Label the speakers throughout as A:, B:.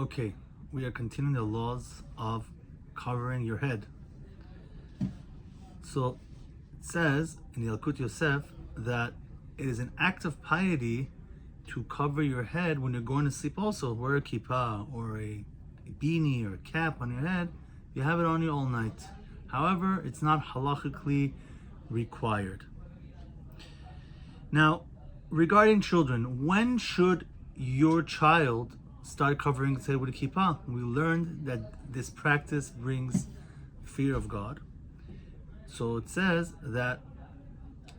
A: Okay, we are continuing the laws of covering your head. So it says in Yalkut Yosef that it is an act of piety to cover your head when you're going to sleep also. Wear a kippah or a beanie or a cap on your head. You have it on you all night. However, it's not halachically required. Now, regarding children, when should your child start covering his head with a kippah? We learned that this practice brings fear of God. So it says that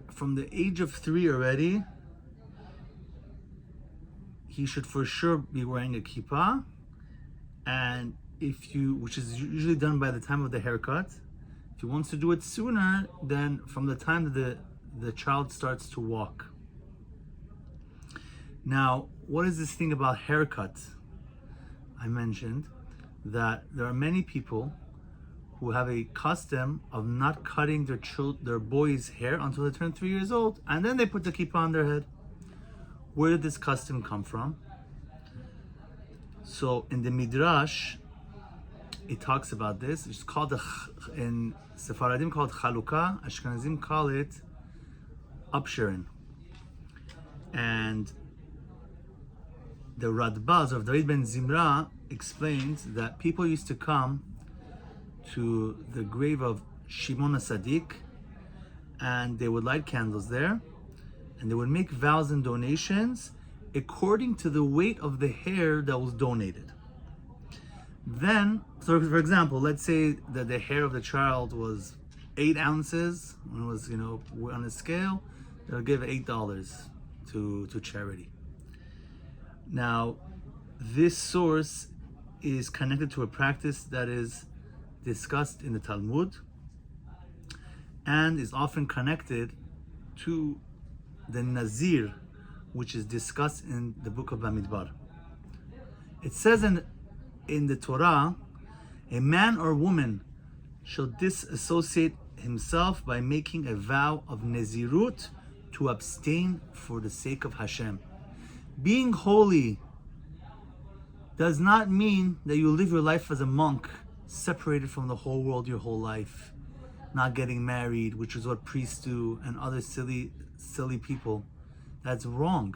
A: from the age of 3 already, he should for sure be wearing a kippah, and which is usually done by the time of the haircut. If he wants to do it sooner, then from the time that the child starts to walk. Now, what is this thing about haircut? I mentioned that there are many people who have a custom of not cutting their boys' hair until they turn 3 years old, and then they put the kippah on their head. Where did this custom come from? So in the Midrash, it talks about this. It's called in Sephardim called Chalukah. Ashkenazim call it upsherin. And the Radbaz of David ben Zimra explains that people used to come to the grave of Shimon HaTzadik, and they would light candles there, and they would make vows and donations according to the weight of the hair that was donated. Then, so for example, let's say that the hair of the child was 8 ounces, and it was, on a scale, they'll give $8 to charity. Now, this source is connected to a practice that is discussed in the Talmud and is often connected to the nazir, which is discussed in the book of Bamidbar. It says in the Torah, a man or woman shall disassociate himself by making a vow of nazirut to abstain for the sake of Hashem. Being holy does not mean that you live your life as a monk, separated from the whole world your whole life, not getting married, which is what priests do, and other silly people. That's wrong.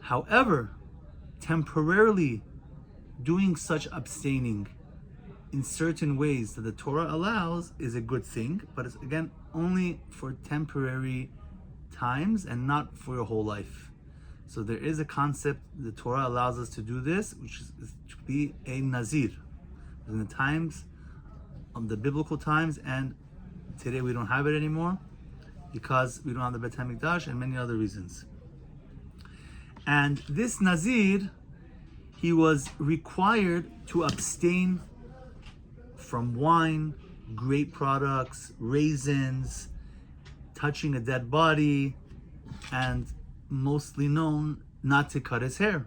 A: However, temporarily doing such abstaining in certain ways that the Torah allows is a good thing, but it's again only for temporary times and not for your whole life. So there is a concept the Torah allows us to do this, which is to be a nazir. In the times of the biblical times, and today we don't have it anymore because we don't have the Beit HaMikdash and many other reasons. And this nazir, he was required to abstain from wine, grape products, raisins, touching a dead body, and mostly known not to cut his hair.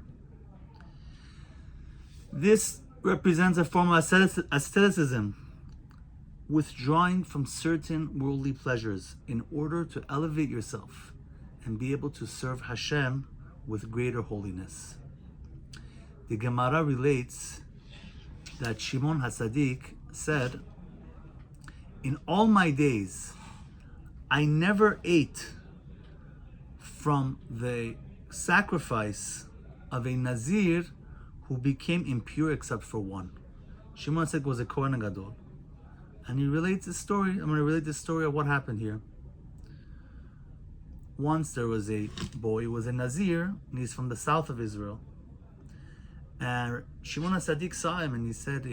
A: This represents a form of asceticism, withdrawing from certain worldly pleasures in order to elevate yourself and be able to serve Hashem with greater holiness. The Gemara relates that Shimon HaTzadik said, "In all my days, I never ate from the sacrifice of a nazir who became impure except for one." Shimon HaTzadik was a Kohen Gadol. And he relates the story. I'm going to relate the story of what happened here. Once there was a boy who was a nazir, and he's from the south of Israel. And Shimon HaTzadik saw him and he said,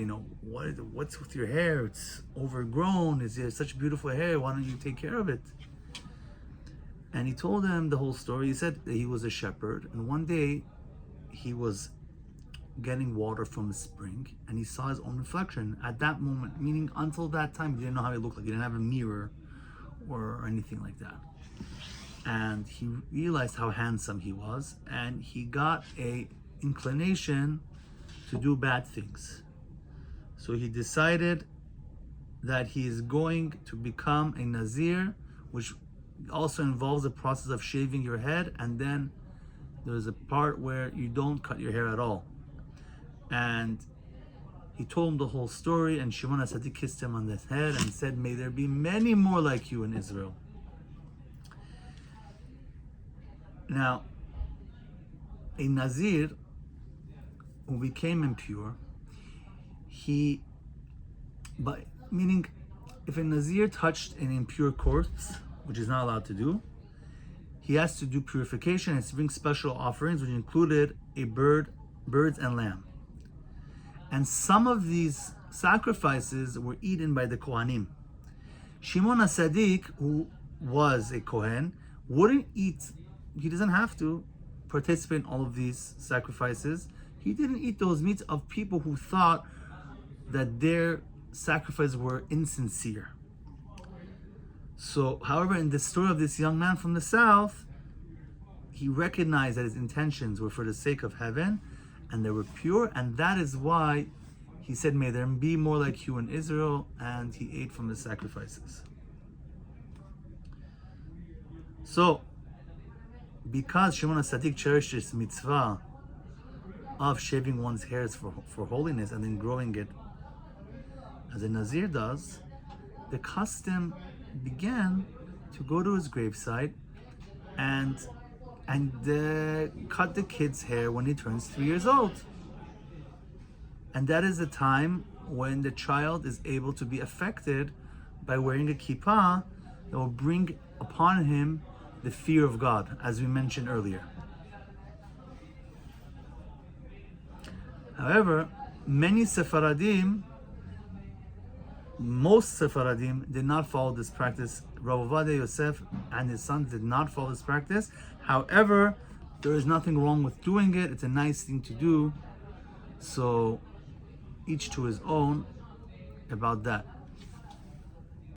A: what's with your hair? It's overgrown. It's such beautiful hair. Why don't you take care of it? And he told him the whole story. He said that he was a shepherd, and one day he was getting water from a spring and he saw his own reflection at that moment, meaning until that time he didn't know how he looked like. He didn't have a mirror or anything like that. And he realized how handsome he was, and he got a inclination to do bad things. So he decided that he is going to become a nazir, which also involves the process of shaving your head, and then there's a part where you don't cut your hair at all. And he told him the whole story, and Shimon HaTzadik kissed him on the head and said, "May there be many more like you in Israel." Now, a nazir who became impure, meaning if a nazir touched an impure corpse, which is not allowed to do, he has to do purification and to bring special offerings, which included birds and lamb. And some of these sacrifices were eaten by the Kohanim. Shimon HaTzadik, who was a Kohen, wouldn't eat. He doesn't have to participate in all of these sacrifices. He didn't eat those meats of people who thought that their sacrifices were insincere. So, however, in the story of this young man from the south, he recognized that his intentions were for the sake of heaven, and they were pure, and that is why he said, "May there be more like you in Israel," and he ate from the sacrifices. So, because Shimon HaTzadik cherished this mitzvah of shaving one's hairs for holiness and then growing it as a nazir does, the custom began to go to his gravesite and cut the kid's hair when he turns 3 years old. And that is the time when the child is able to be affected by wearing a kippah that will bring upon him the fear of God, as we mentioned earlier. However, most Sephardim did not follow this practice. Rav Ovadia Yosef and his sons did not follow this practice. However, there is nothing wrong with doing it. It's a nice thing to do. So, each to his own about that.